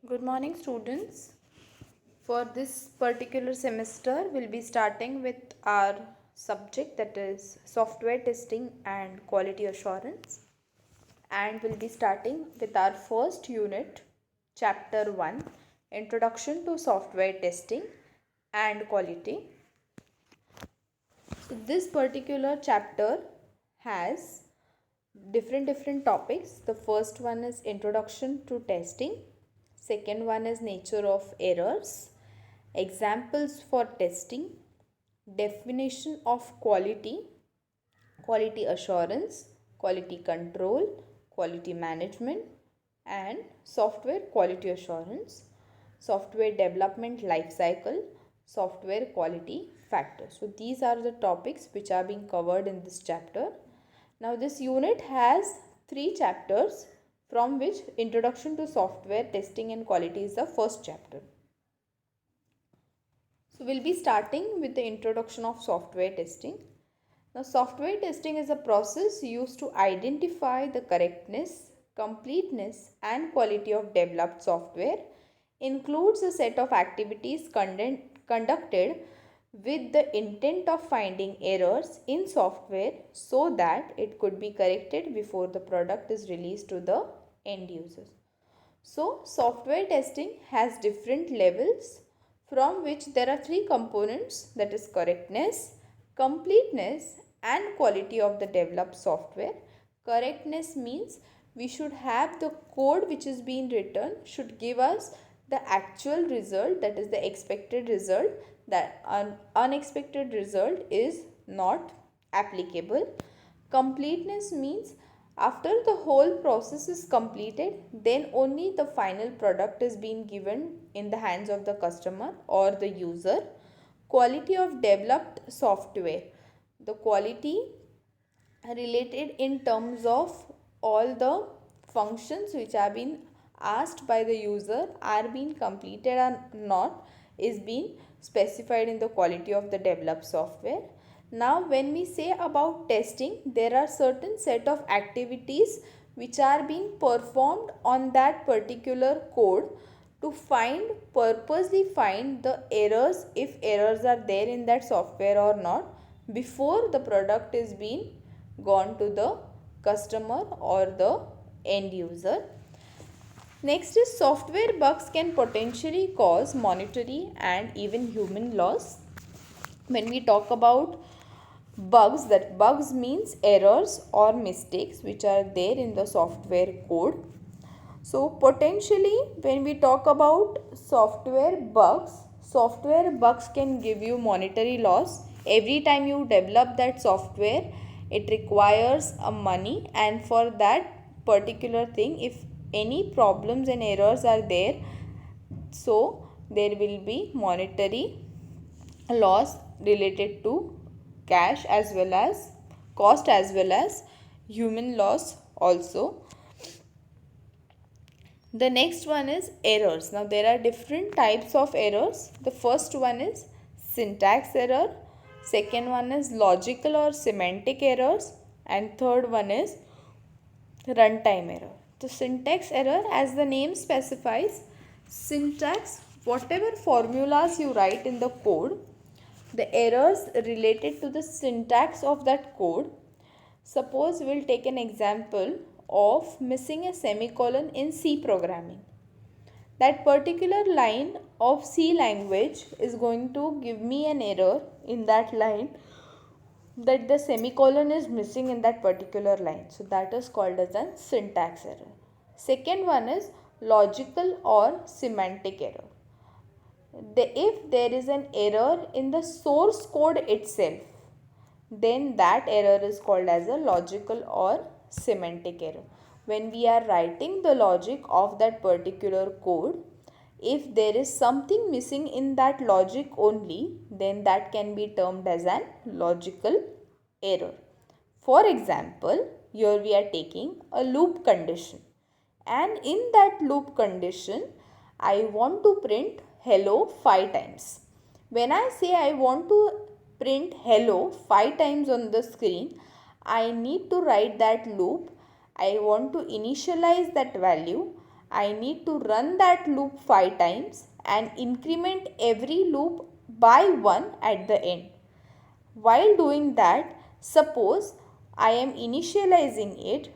Good morning, students. For this particular semester, we'll be starting with our subject, that is software testing and quality assurance. And we'll be starting with our first unit, chapter 1, Introduction to Software Testing and Quality. So this particular chapter has different topics. The first one is Introduction to Testing. Second one is nature of errors, examples for testing, definition of quality, quality assurance, quality control, quality management, and software quality assurance, software development life cycle, software quality factors. So these are the topics which are being covered in this chapter. Now this unit has 3 chapters, from which Introduction to Software Testing and Quality is the first chapter. So we'll be starting with the introduction of software testing. Now software testing is a process used to identify the correctness, completeness and quality of developed software. Includes a set of activities conducted with the intent of finding errors in software so that it could be corrected before the product is released to the end users. So software testing has different levels, from which there are 3 components, that is correctness, completeness and quality of the developed software. Correctness means we should have the code which is being written should give us the actual result, that is the expected result. That unexpected result is not applicable. Completeness means after the whole process is completed, then only the final product is being given in the hands of the customer or the user. Quality of developed software, the quality related in terms of all the functions which are being asked by the user are being completed or not, is being specified in the quality of the developed software. Now when we say about testing, there are certain set of activities which are being performed on that particular code to purposely find the errors, if errors are there in that software or not, before the product is being gone to the customer or the end user. Next is software bugs can potentially cause monetary and even human loss. When we talk about bugs, that bugs means errors or mistakes which are there in the software code. So potentially when we talk about software bugs can give you monetary loss. Every time you develop that software, it requires a money, and for that particular thing, if any problems and errors are there, so there will be monetary loss related to cash as well as cost as well as human loss also. The next one is errors. Now there are different types of errors. The first one is syntax error, second one is logical or semantic errors, and third one is runtime error. The syntax error, as the name specifies, syntax, whatever formulas you write in the code, the errors related to the syntax of that code. Suppose we'll take an example of missing a semicolon in C programming. That particular line of C language is going to give me an error in that line, that the semicolon is missing in that particular line. So that is called as a syntax error. Second one is logical or semantic error. If there is an error in the source code itself, then that error is called as a logical or semantic error. When we are writing the logic of that particular code, if there is something missing in that logic only, then that can be termed as an logical error. For example, here we are taking a loop condition, and in that loop condition I want to print hello 5 times. When I say I want to print hello 5 times on the screen, I need to write that loop. I want to initialize that value. I need to run that loop 5 times and increment every loop by 1 at the end. While doing that, suppose I am initializing it,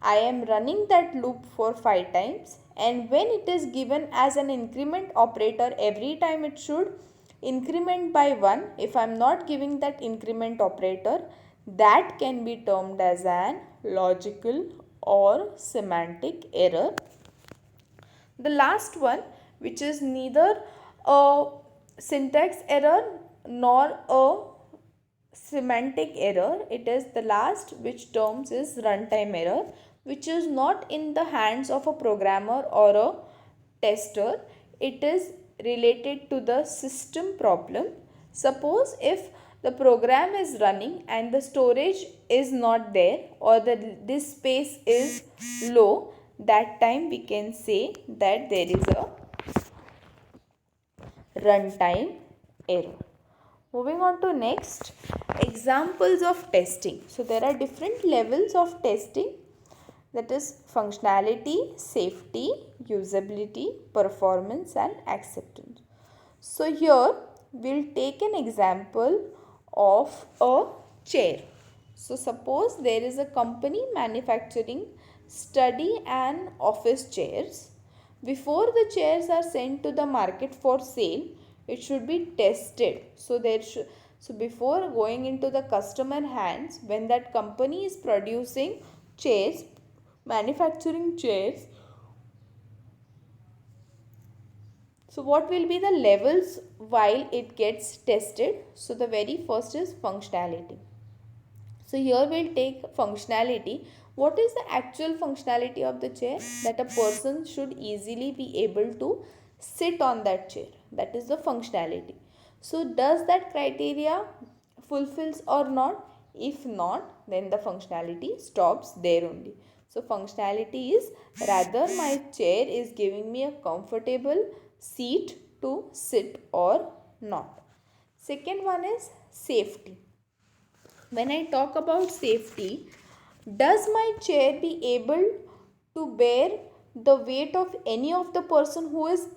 I am running that loop for 5 times, and when it is given as an increment operator, every time it should increment by 1. If I am not giving that increment operator, that can be termed as an logical or semantic error. The last one, which is neither a syntax error nor a semantic error, it is the last, which terms is runtime error, which is not in the hands of a programmer or a tester. It is related to the system problem. Suppose if the program is running and the storage is not there, or the disk space is low, that time we can say that there is a runtime error. Moving on to next, examples of testing. So there are different levels of testing, that is functionality, safety, usability, performance and acceptance. So here we'll take an example of a chair. So suppose there is a company manufacturing study and office chairs. Before the chairs are sent to the market for sale, it should be tested. So before going into the customer hands, when that company is producing chairs, manufacturing chairs, so what will be the levels while it gets tested? So the very first is functionality. So here we'll take functionality. What is the actual functionality of the chair? That a person should easily be able to sit on that chair. That is the functionality. So does that criteria fulfills or not? If not, then the functionality stops there only. So functionality is rather my chair is giving me a comfortable seat to sit or not. Second one is safety. When I talk about safety, does my chair be able to bear the weight of any of the person who is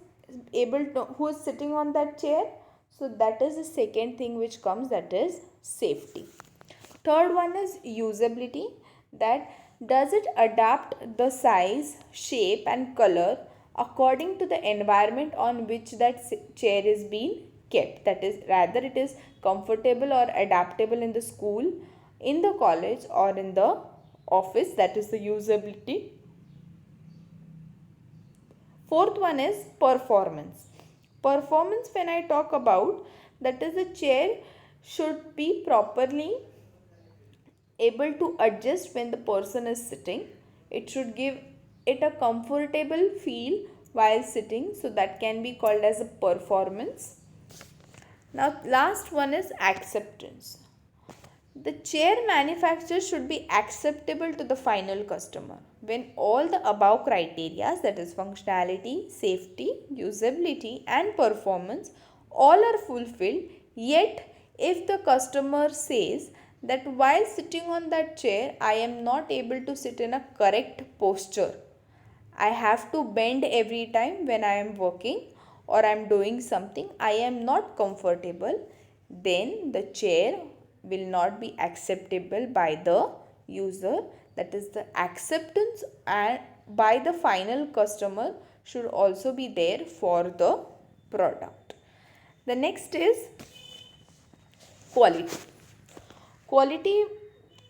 who is sitting on that chair? So that is the second thing which comes, that is safety. Third one is usability, that does it adapt the size, shape and color according to the environment on which that chair is being kept. That is, rather it is comfortable or adaptable in the school, in the college or in the office. That is the usability. Fourth one is performance. Performance, when I talk about, that is the chair should be properly able to adjust when the person is sitting. It should give it a comfortable feel while sitting, so that can be called as a performance. Now last one is acceptance. The chair manufacturer should be acceptable to the final customer. When all the above criteria, that is functionality, safety, usability and performance, all are fulfilled, yet if the customer says that while sitting on that chair, I am not able to sit in a correct posture, I have to bend every time when I am working or I am doing something, I am not comfortable, then the chair will not be acceptable by the user. That is, the acceptance and by the final customer should also be there for the product. The next is quality. Quality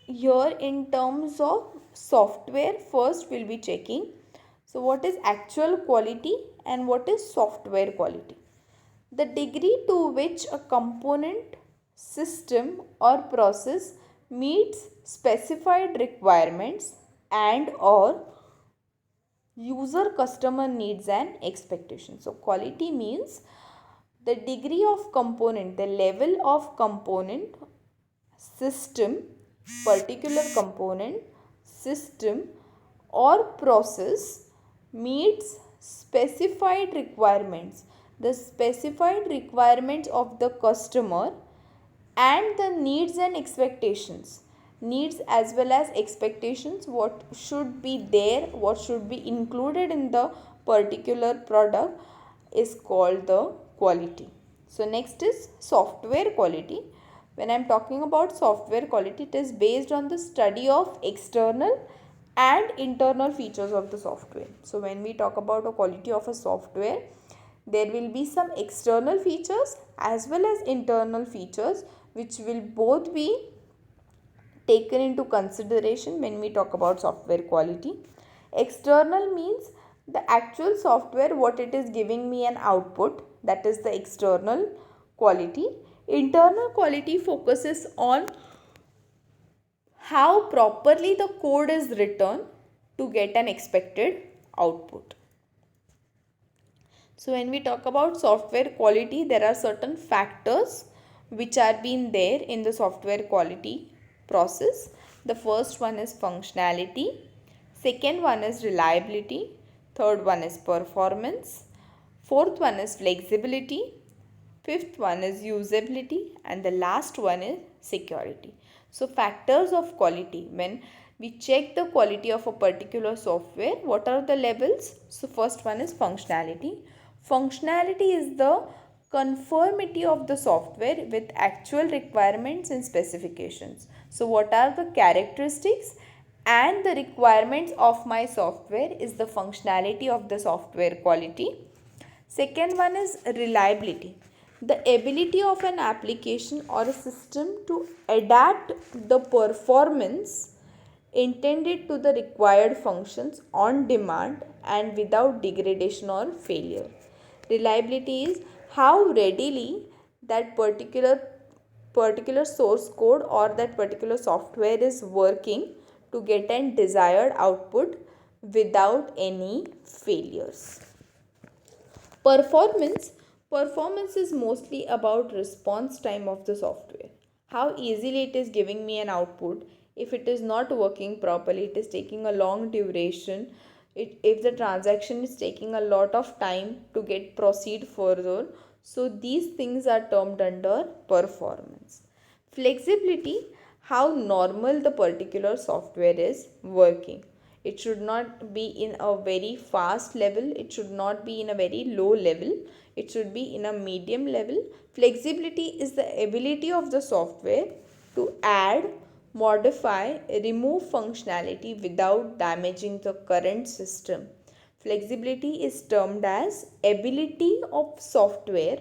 here in terms of software, first we'll be checking. So what is actual quality and what is software quality? The degree to which a component, system or process meets specified requirements and or user customer needs and expectations. So quality means the degree of component, the level of component, system, particular component, system or process meets specified requirements, the specified requirements of the customer and the needs and expectations. needs as well as expectations, what should be there, what should be included in the particular product is called the quality. So next is software quality. When I am talking about software quality, it is based on the study of external and internal features of the software. So when we talk about the quality of a software, there will be some external features as well as internal features which will both be taken into consideration when we talk about software quality. External means the actual software, what it is giving me an output, that is the external quality. Internal quality focuses on how properly the code is written to get an expected output. So when we talk about software quality, there are certain factors which are being there in the software quality process. The first one is functionality, second one is reliability, third one is performance, fourth one is flexibility, fifth one is usability, and the last one is security. So factors of quality, when we check the quality of a particular software, what are the levels? So first one is functionality. Functionality is the conformity of the software with actual requirements and specifications. So what are the characteristics and the requirements of my software is the functionality of the software quality. Second one is reliability. The ability of an application or a system to adapt the performance intended to the required functions on demand and without degradation or failure. Reliability is how readily that particular source code or that particular software is working to get a desired output without any failures. Performance is mostly about response time of the software. How easily it is giving me an output. If it is not working properly, it is taking a long duration. If the transaction is taking a lot of time to get proceed further. So these things are termed under performance. Flexibility, how normal the particular software is working. It should not be in a very fast level, it should not be in a very low level, it should be in a medium level. Flexibility is the ability of the software to add, modify, remove functionality without damaging the current system. Flexibility is termed as ability of software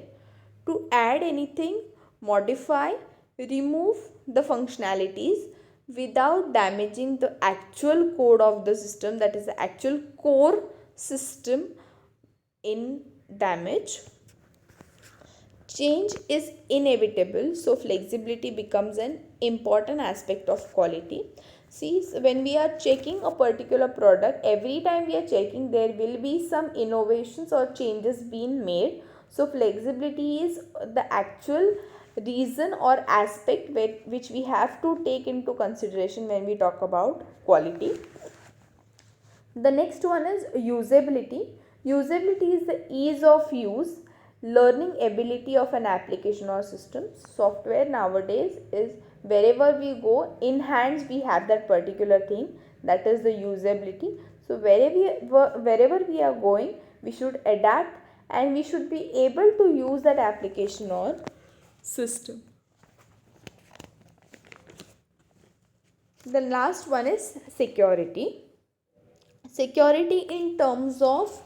to add anything, modify, remove the functionalities without damaging the actual code of the system, that is the actual core system in damage. Change is inevitable, so flexibility becomes an important aspect of quality. See, when we are checking a particular product, every time we are checking, there will be some innovations or changes being made. So flexibility is the actual reason or aspect which we have to take into consideration when we talk about quality. The next one is usability. Usability is the ease of use, learning ability of an application or system. Software nowadays is wherever we go, in hands we have that particular thing, that is the usability. So wherever we are going, we should adapt and we should be able to use that application or system. The last one is security. Security in terms of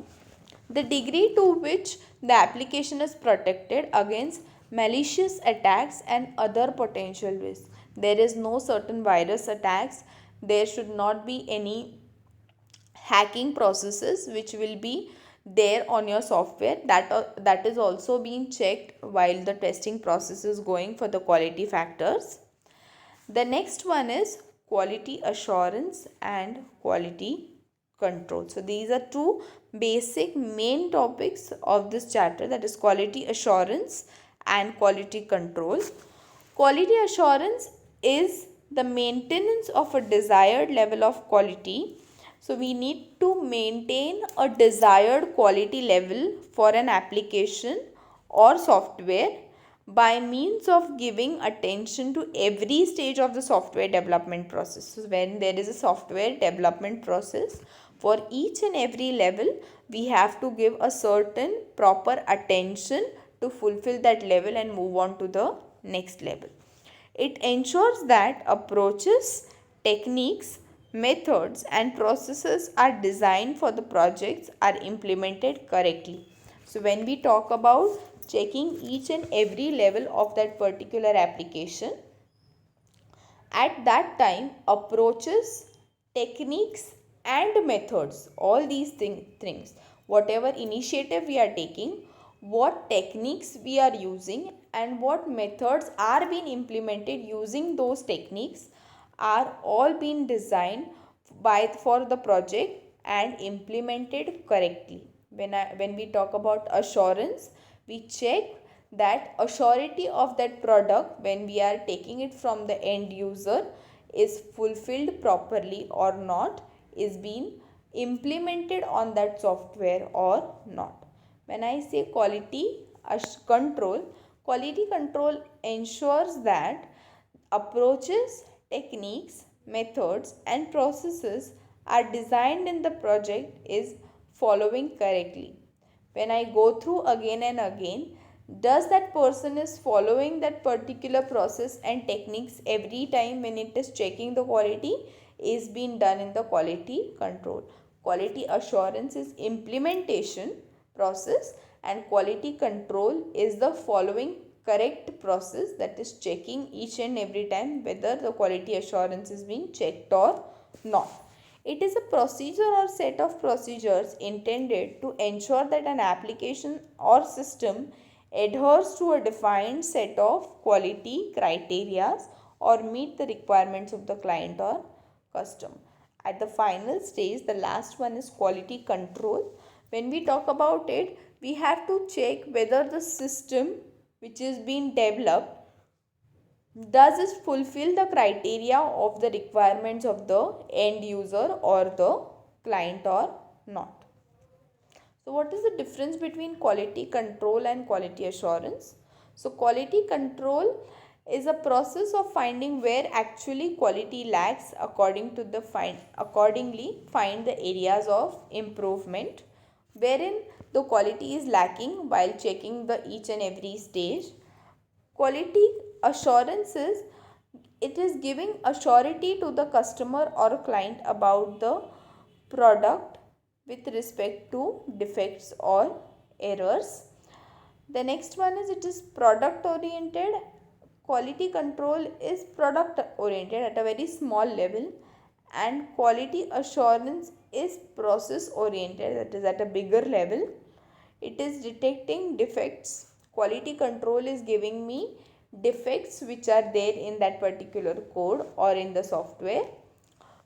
the degree to which the application is protected against malicious attacks and other potential risks. There is no certain virus attacks. There should not be any hacking processes which will be there on your software. That is also being checked while the testing process is going for the quality factors. The next one is quality assurance and quality control. So these are two basic main topics of this chapter, that is quality assurance and quality control. Quality assurance is the maintenance of a desired level of quality. So we need to maintain a desired quality level for an application or software by means of giving attention to every stage of the software development process. So when there is a software development process, for each and every level we have to give a certain proper attention to fulfill that level and move on to the next level. It ensures that approaches, techniques, methods and processes are designed for the projects are implemented correctly. So when we talk about checking each and every level of that particular application, at that time approaches, techniques and methods, all these things, whatever initiative we are taking, what techniques we are using and what methods are being implemented using those techniques are all being designed for the project and implemented correctly. When we talk about assurance, we check that assurity of that product when we are taking it from the end user is fulfilled properly or not, is being implemented on that software or not. When I say quality control ensures that approaches, techniques, methods and processes are designed in the project is following correctly. When I go through again and again, does that person is following that particular process and techniques every time when it is checking the quality is being done in the quality control. Quality assurance is implementation process and quality control is the following correct process, that is checking each and every time whether the quality assurance is being checked or not. It is a procedure or set of procedures intended to ensure that an application or system adheres to a defined set of quality criteria or meet the requirements of the client or customer. At the final stage, the last one is quality control. When we talk about it, we have to check whether the system which is being developed does it fulfill the criteria of the requirements of the end user or the client or not. So what is the difference between quality control and quality assurance? So quality control is a process of finding where actually quality lacks accordingly find the areas of improvement wherein the quality is lacking while checking the each and every stage. Quality assurance is it is giving assurity to the customer or client about the product with respect to defects or errors. The next one is it is product oriented. Quality control is product oriented at a very small level and quality assurance is process oriented, that is at a bigger level. It is detecting defects. Quality control is giving me defects which are there in that particular code or in the software.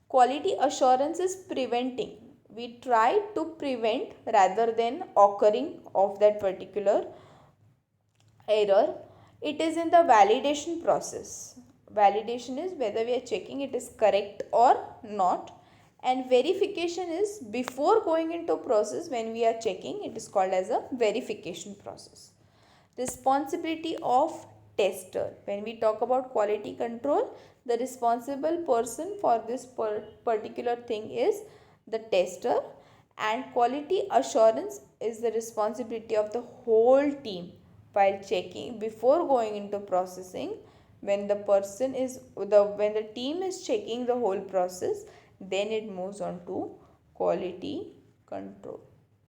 Quality assurance is preventing. We try to prevent rather than occurring of that particular error. It is in the validation process. Validation is whether we are checking it is correct or not, and verification is before going into process when we are checking, it is called as a verification process. Responsibility of tester. When we talk about quality control, the responsible person for this particular thing is the tester, and quality assurance is the responsibility of the whole team while checking before going into processing. When the team is checking the whole process, then it moves on to quality control.